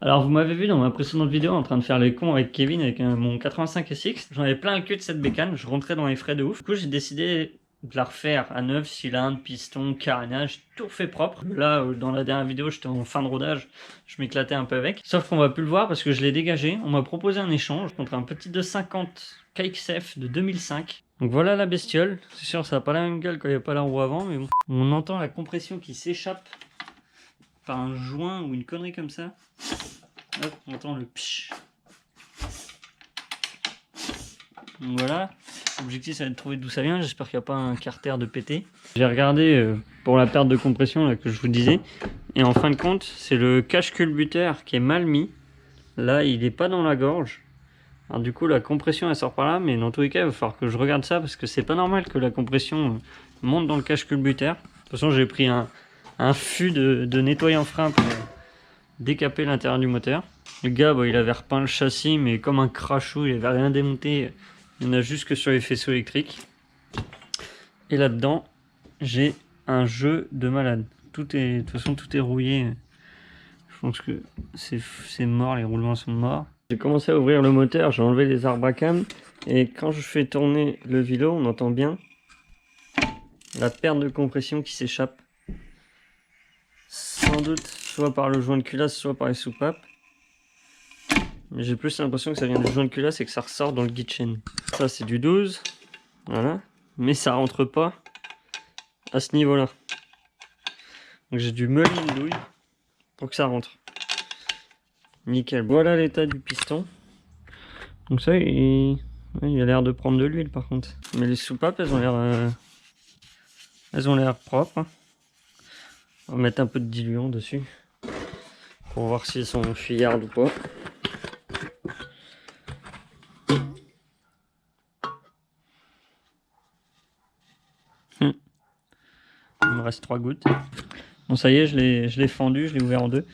Alors vous m'avez vu dans ma précédente vidéo en train de faire les cons avec Kevin avec mon 85 SX. J'en avais plein le cul de cette bécane, je rentrais dans les frais de ouf. Du coup j'ai décidé de la refaire à 9 cylindres, piston, carénage, tout fait propre. Là dans la dernière vidéo j'étais en fin de rodage, je m'éclatais un peu avec. Sauf qu'on va plus le voir parce que je l'ai dégagé. On m'a proposé un échange contre un petit 250 KXF de 2005. Donc voilà la bestiole. C'est sûr ça n'a pas la même gueule quand il n'y a pas la roue avant, mais bon. On entend la compression qui s'échappe par un joint ou une connerie comme ça. Hop, on entend le psh. Donc voilà, l'objectif c'est de trouver d'où ça vient, j'espère qu'il n'y a pas un carter de pété. J'ai regardé pour la perte de compression là, que je vous disais, et en fin de compte c'est le cache culbuteur qui est mal mis. Là il n'est pas dans la gorge, alors du coup la compression elle sort par là, mais dans tous les cas il va falloir que je regarde ça parce que c'est pas normal que la compression monte dans le cache culbuteur. De toute façon j'ai pris un fût de nettoyant frein pour décaper l'intérieur du moteur. Le gars, il avait repeint le châssis, mais comme un crachou, il avait rien démonté. Il y en a juste que sur les faisceaux électriques. Et là-dedans, j'ai un jeu de malade. De toute façon, tout est rouillé. Je pense que c'est mort, les roulements sont morts. J'ai commencé à ouvrir le moteur, j'ai enlevé les arbres à cam. Et quand je fais tourner le vélo, on entend bien la perte de compression qui s'échappe. Sans doute soit par le joint de culasse, soit par les soupapes. Mais j'ai plus l'impression que ça vient du joint de culasse et que ça ressort dans le guide chaîne. Ça c'est du 12. Voilà. Mais ça rentre pas à ce niveau là. Donc j'ai dû meuler une douille pour que ça rentre. Nickel. Voilà l'état du piston. Donc ça il a l'air de prendre de l'huile par contre. Mais les soupapes elles ont l'air propres. On va mettre un peu de diluant dessus pour voir si elles sont fuyardes ou pas. Il me reste 3 gouttes. Bon ça y est, je l'ai fendu, je l'ai ouvert en deux.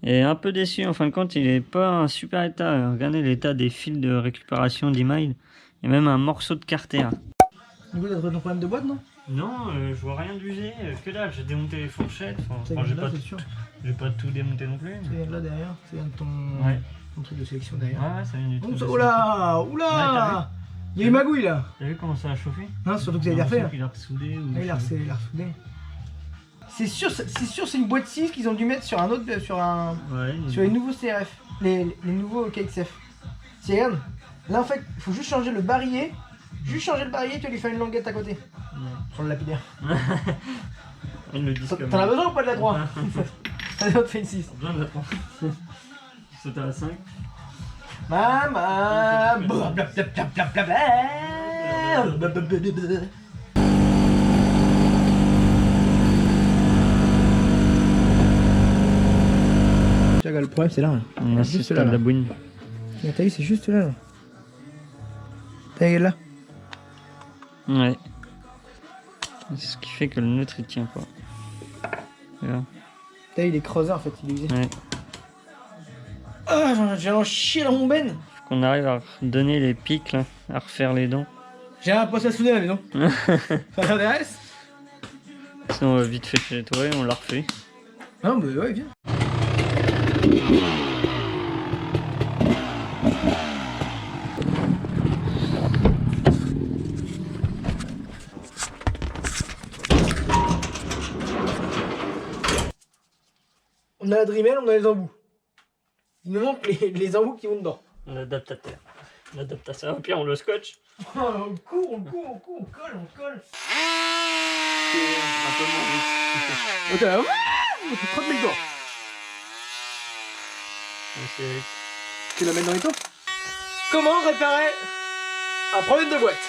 Et un peu déçu en fin de compte, il n'est pas en super état. Regardez l'état des fils de récupération d'email. Il y a même un morceau de carter. Du coup, t'as trouvé ton problème de boîte, non? Non, je vois rien d'usé. Que dalle, j'ai démonté les fourchettes. Enfin, j'ai pas tout démonté non plus. Ça vient de là derrière, ça vient de ton truc de sélection derrière. Ouais, ça vient du truc. Oula, oula, il y a eu magouille là. T'as vu comment ça a chauffé? Non, surtout que ça a été refait. Il a ressoudé ou... Il a ressoudé. C'est sûr, c'est une boîte 6 qu'ils ont dû mettre sur un autre, sur les nouveaux CRF, les nouveaux KXF. C'est regarde, là en fait, il faut juste changer le barillet. Juste changer le barillet, tu lui fais une languette à côté. Ouais. Sur le lapidaire. T'en as besoin ou pas de la 3? Ça te fait une 6. Besoin de la 3. C'était à la 5. Maman. Le problème c'est là. Juste là, la bouine. T'as vu, c'est juste là. T'as vu là? Ouais. C'est ce qui fait que le neutre il tient pas. T'as vu, il est creusé en fait, il est usé. Ouais. Ah, j'ai en chier dans mon ben. Faut qu'on arrive à donner les pics là, à refaire les dents. J'ai un poste à souder à la maison. Ça t'intéresse? Sinon on va vite fait chez toi et on la refait. Non mais ouais, viens. On a la Dremel, on a les embouts. Il nous manque les embouts qui vont dedans. L'adaptateur. L'adaptateur. Au pire, on le scotch. Oh, on court, on colle. C'est un peu moins vite. Ok, on fait 30 000 tours. Tu la mets dans les tours. Comment réparer un problème de boîte?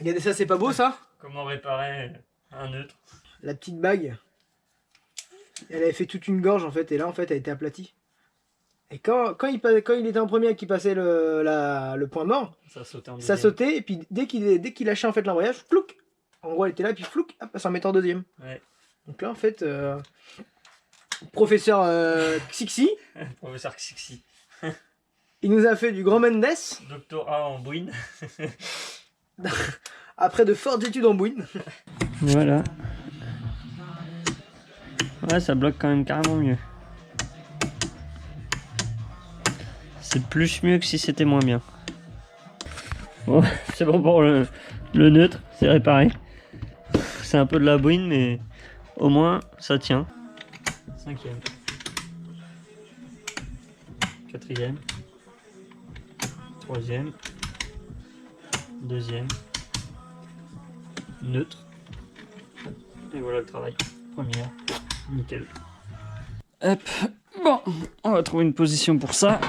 Regardez ça, c'est pas beau ça? Comment réparer un neutre? La petite bague. Elle avait fait toute une gorge en fait, et là en fait elle était aplatie. Et quand il était en premier et qu'il passait le point mort, ça sautait, et puis dès qu'il lâchait en fait l'embrayage, flouc, en gros elle était là, puis flouc, hop, ça remettait en deuxième. Ouais. Donc là en fait, professeur Xixi, professeur Xixi, il nous a fait du grand Mendes, doctorat en bouine, après de fortes études en bouine. Voilà. Ouais, ça bloque quand même carrément mieux. C'est plus mieux que si c'était moins bien. Bon, c'est bon pour le neutre, c'est réparé. C'est un peu de la bouine, mais au moins ça tient. 5e. 4e. 3e. 2e. Neutre. Et voilà le travail. Première. Nickel. Hop. Bon, on va trouver une position pour ça.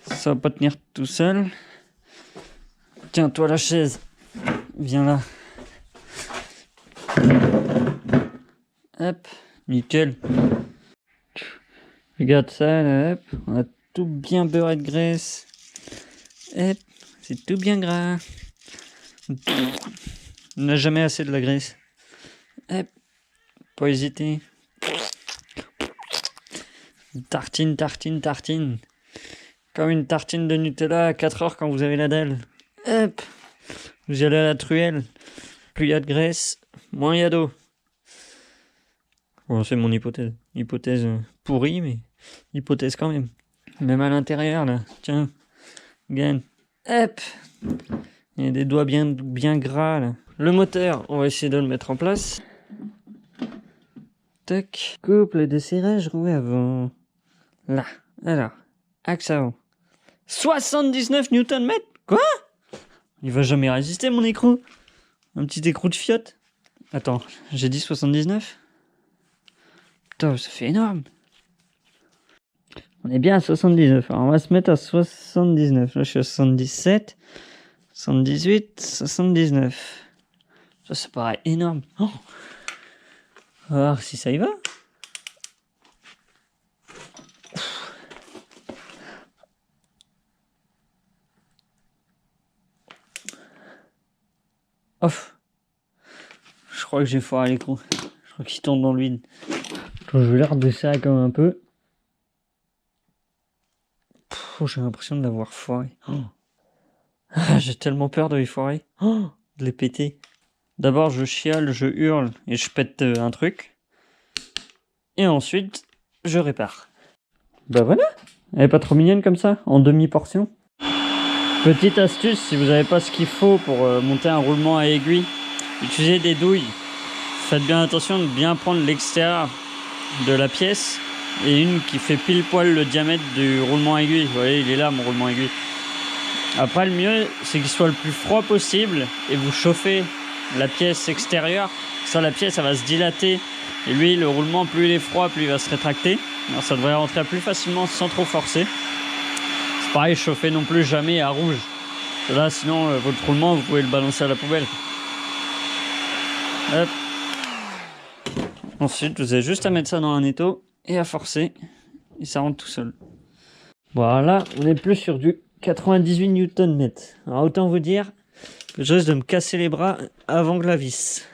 Ça va pas tenir tout seul. Tiens, toi la chaise. Viens là. Hop. Nickel. Regarde ça là. Hop. On a tout bien beurré de graisse. Hop. C'est tout bien gras. On n'a jamais assez de la graisse. Hop. Pas hésiter. Tartine, tartine, tartine. Comme une tartine de Nutella à 4 heures quand vous avez la dalle. Hop. Vous y allez à la truelle. Plus il y a de graisse, moins il y a d'eau. Bon, c'est mon hypothèse. Hypothèse pourrie, mais hypothèse quand même. Même à l'intérieur, là. Tiens. Gagne. Hop. Il y a des doigts bien gras, là. Le moteur, on va essayer de le mettre en place. Tac. Couple de serrage roué avant. Là. Alors. Axe avant. 79 Nm. Quoi? Il va jamais résister, mon écrou. Un petit écrou de fiotte. Attends, j'ai dit 79? Putain, ça fait énorme. On est bien à 79. Alors on va se mettre à 79. Là, je suis à 77. 78. 79. Ça paraît énorme. Oh. On va voir si ça y va. Off. Je crois que j'ai foiré l'écrou. Je crois qu'il tourne dans l'huile. Je vais redesserrer comme un peu. J'ai l'impression de l'avoir foiré. Oh. Ah, j'ai tellement peur de les foirer. Oh, de les péter. D'abord, je chiale, je hurle et je pète un truc. Et ensuite, je répare. Bah voilà. Elle est pas trop mignonne comme ça, en demi-portion. Petite astuce, si vous n'avez pas ce qu'il faut pour monter un roulement à aiguille, utilisez des douilles. Faites bien attention de bien prendre l'extérieur de la pièce et une qui fait pile poil le diamètre du roulement à aiguille. Vous voyez, il est là mon roulement à aiguille. Après, le mieux, c'est qu'il soit le plus froid possible et vous chauffez la pièce extérieure. Ça, la pièce, elle va se dilater. Et lui, le roulement, plus il est froid, plus il va se rétracter. Alors, ça devrait rentrer plus facilement sans trop forcer. C'est pareil, chauffez non plus jamais à rouge. Là, sinon, votre roulement, vous pouvez le balancer à la poubelle. Hop. Ensuite, vous avez juste à mettre ça dans un étau et à forcer. Et ça rentre tout seul. Voilà, on est plus sur du 98 Nm. Alors, autant vous dire que je risque de me casser les bras avant que la vis.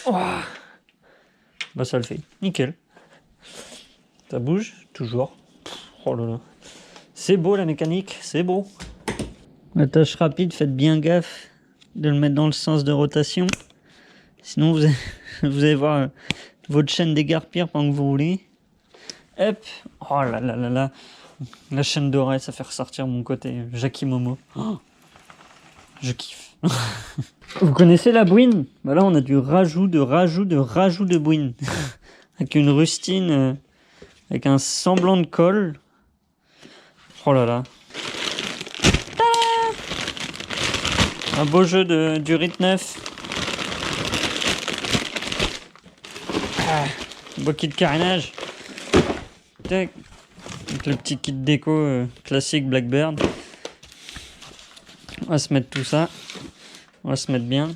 Oh. Bah, ça le fait. Nickel. Ça bouge, toujours. Oh là là. C'est beau la mécanique, c'est beau. La tâche rapide, faites bien gaffe de le mettre dans le sens de rotation. Sinon vous allez voir votre chaîne dégarpir pendant que vous roulez. Hop. Oh là là là là. La chaîne dorée, ça fait ressortir mon côté Jackie Momo. Oh. Je kiffe. Vous connaissez la bouine? Bah là on a du rajout de bouine. Avec une rustine, avec un semblant de colle. Oh là là. Un beau jeu du RIT 9. Beau kit de carénage. Tac. Avec le petit kit déco classique Blackbird. On va se mettre tout ça. On va se mettre bien.